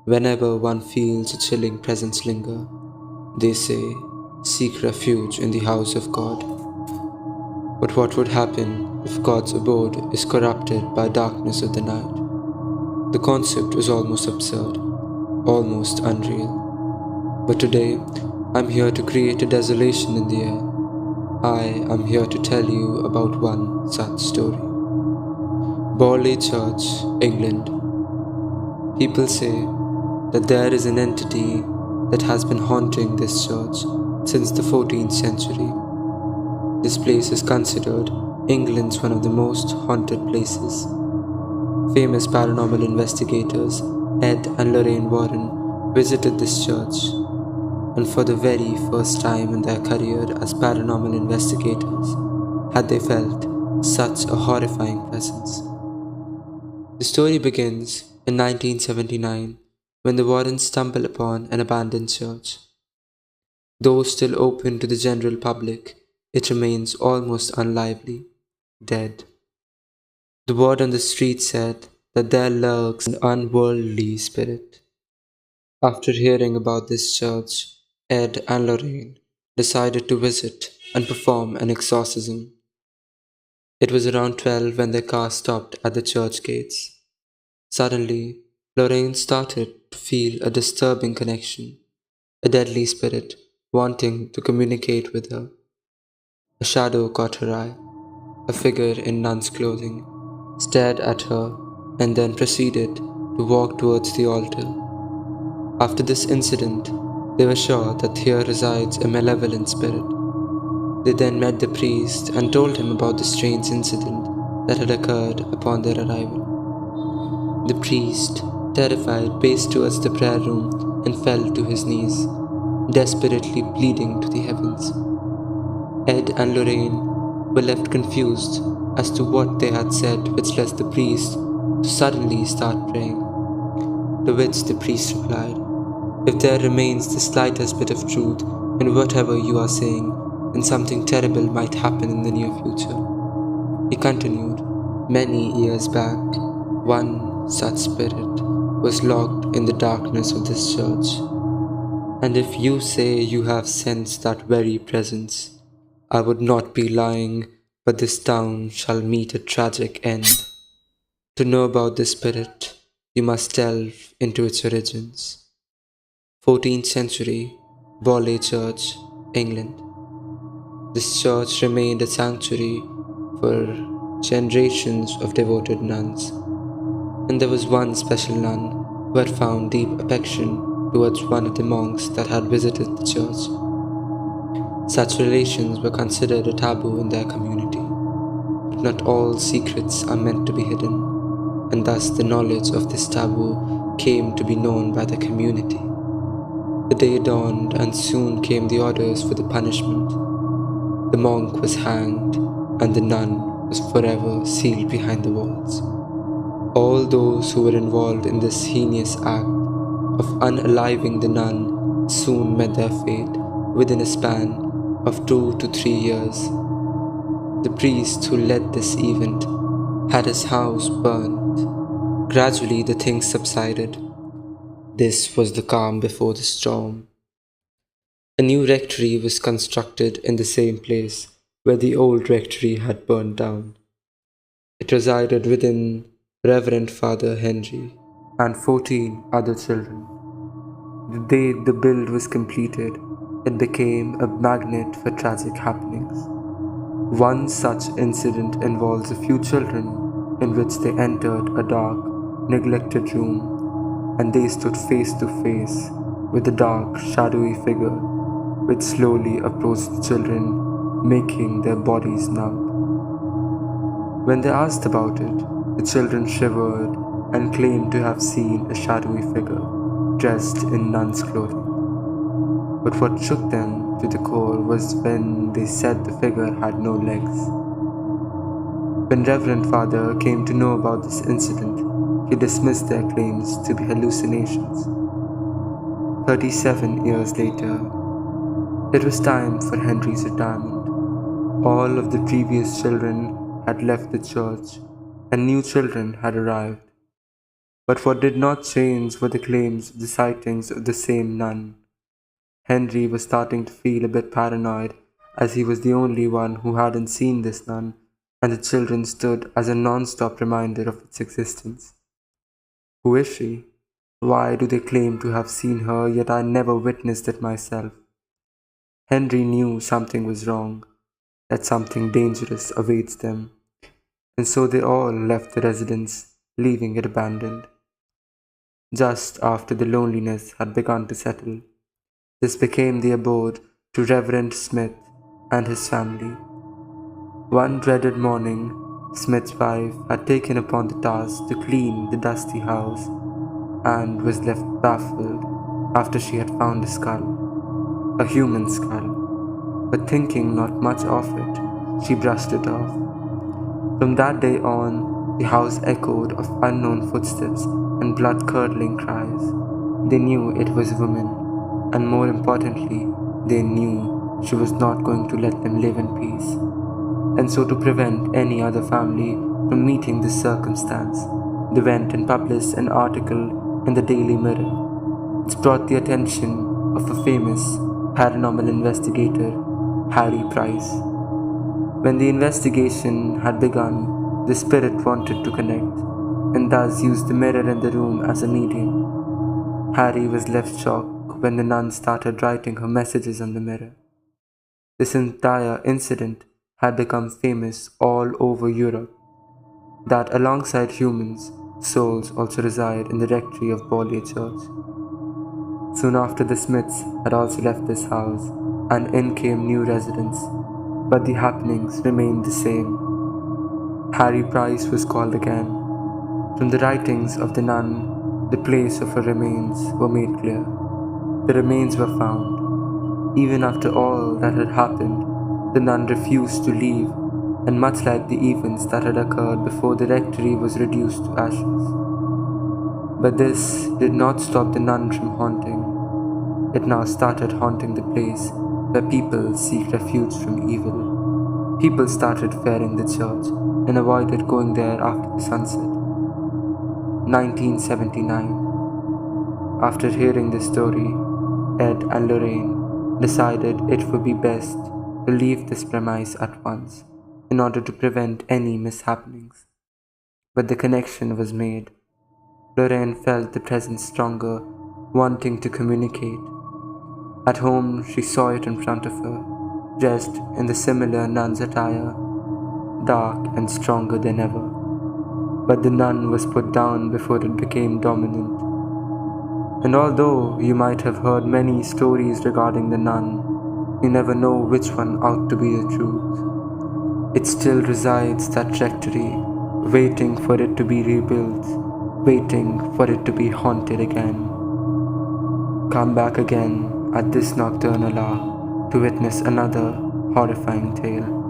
Whenever one feels a chilling presence linger, they say, seek refuge in the house of God. But what would happen if God's abode is corrupted by darkness of the night? The concept is almost absurd, almost unreal. But today, I'm here to create a desolation in the air. I am here to tell you about one such story. Borley Church, England. People say that there is an entity that has been haunting this church since the 14th century. This place is considered England's one of the most haunted places. Famous paranormal investigators Ed and Lorraine Warren visited this church, and for the very first time in their career as paranormal investigators, had they felt such a horrifying presence. The story begins in 1979 when the Warrens stumble upon an abandoned church. Though still open to the general public, it remains almost unlively, dead. The word on the street said that there lurks an unworldly spirit. After hearing about this church, Ed and Lorraine decided to visit and perform an exorcism. It was around 12 when their car stopped at the church gates. Suddenly, Lorraine started to feel a disturbing connection, a deadly spirit wanting to communicate with her. A shadow caught her eye. A figure in nun's clothing stared at her and then proceeded to walk towards the altar. After this incident, they were sure that here resides a malevolent spirit. They then met the priest and told him about the strange incident that had occurred upon their arrival. The priest, terrified, paced towards the prayer room and fell to his knees, desperately pleading to the heavens. Ed and Lorraine were left confused as to what they had said, which led the priest to suddenly start praying. To which the priest replied, "If there remains the slightest bit of truth in whatever you are saying, then something terrible might happen in the near future." He continued, "Many years back, one such spirit was locked in the darkness of this church. And if you say you have sensed that very presence, I would not be lying, but this town shall meet a tragic end. To know about this spirit, you must delve into its origins." 14th century, Borley Church, England. This church remained a sanctuary for generations of devoted nuns, and there was one special nun who had found deep affection towards one of the monks that had visited the church. Such relations were considered a taboo in their community, but not all secrets are meant to be hidden, and thus the knowledge of this taboo came to be known by the community. The day dawned, and soon came the orders for the punishment. The monk was hanged, and the nun was forever sealed behind the walls. All those who were involved in this heinous act of unaliving the nun soon met their fate within a span of 2 to 3 years. The priest who led this event had his house burned. Gradually the things subsided. This was the calm before the storm. A new rectory was constructed in the same place where the old rectory had burned down. It resided within Reverend Father Henry and 14 other children. The day the build was completed, it became a magnet for tragic happenings. One such incident involves a few children in which they entered a dark, neglected room, and they stood face to face with a dark, shadowy figure which slowly approached the children, making their bodies numb. When they asked about it, the children shivered and claimed to have seen a shadowy figure dressed in nun's clothing. But what shook them to the core was when they said the figure had no legs. When Reverend Father came to know about this incident, he dismissed their claims to be hallucinations. 37 years later, it was time for Henry's retirement. All of the previous children had left the church, and new children had arrived. But what did not change were the claims of the sightings of the same nun. Henry was starting to feel a bit paranoid, as he was the only one who hadn't seen this nun, and the children stood as a non-stop reminder of its existence. Who is she? Why do they claim to have seen her, yet I never witnessed it myself? Henry knew something was wrong, that something dangerous awaits them, and so they all left the residence, leaving it abandoned. Just after the loneliness had begun to settle, this became the abode to Reverend Smith and his family. One dreaded morning, Smith's wife had taken upon the task to clean the dusty house and was left baffled after she had found a skull, a human skull, but thinking not much of it, she brushed it off. From that day on, the house echoed of unknown footsteps and blood-curdling cries. They knew it was a woman, and more importantly, they knew she was not going to let them live in peace. And so, to prevent any other family from meeting this circumstance, they went and published an article in the Daily Mirror, which brought the attention of a famous paranormal investigator, Harry Price. When the investigation had begun, the spirit wanted to connect, and thus used the mirror in the room as a medium. Harry was left shocked when the nun started writing her messages on the mirror. This entire incident had become famous all over Europe, that alongside humans, souls also reside in the rectory of Borley Church. Soon after, the Smiths had also left this house, and in came new residents, but the happenings remained the same. Harry Price was called again. From the writings of the nun, the place of her remains were made clear. The remains were found. Even after all that had happened, the nun refused to leave, and much like the events that had occurred before, the rectory was reduced to ashes. But this did not stop the nun from haunting. It now started haunting the place where people seek refuge from evil. People started fearing the church and avoided going there after the sunset. 1979. After hearing this story, Ed and Lorraine decided it would be best to leave this premise at once in order to prevent any mishappenings. But the connection was made. Lorraine felt the presence stronger, wanting to communicate. At home, she saw it in front of her, dressed in the similar nun's attire, dark and stronger than ever. But the nun was put down before it became dominant. And although you might have heard many stories regarding the nun, you never know which one ought to be the truth. It still resides, that rectory, waiting for it to be rebuilt, waiting for it to be haunted again. Come back again at this nocturnal hour to witness another horrifying tale.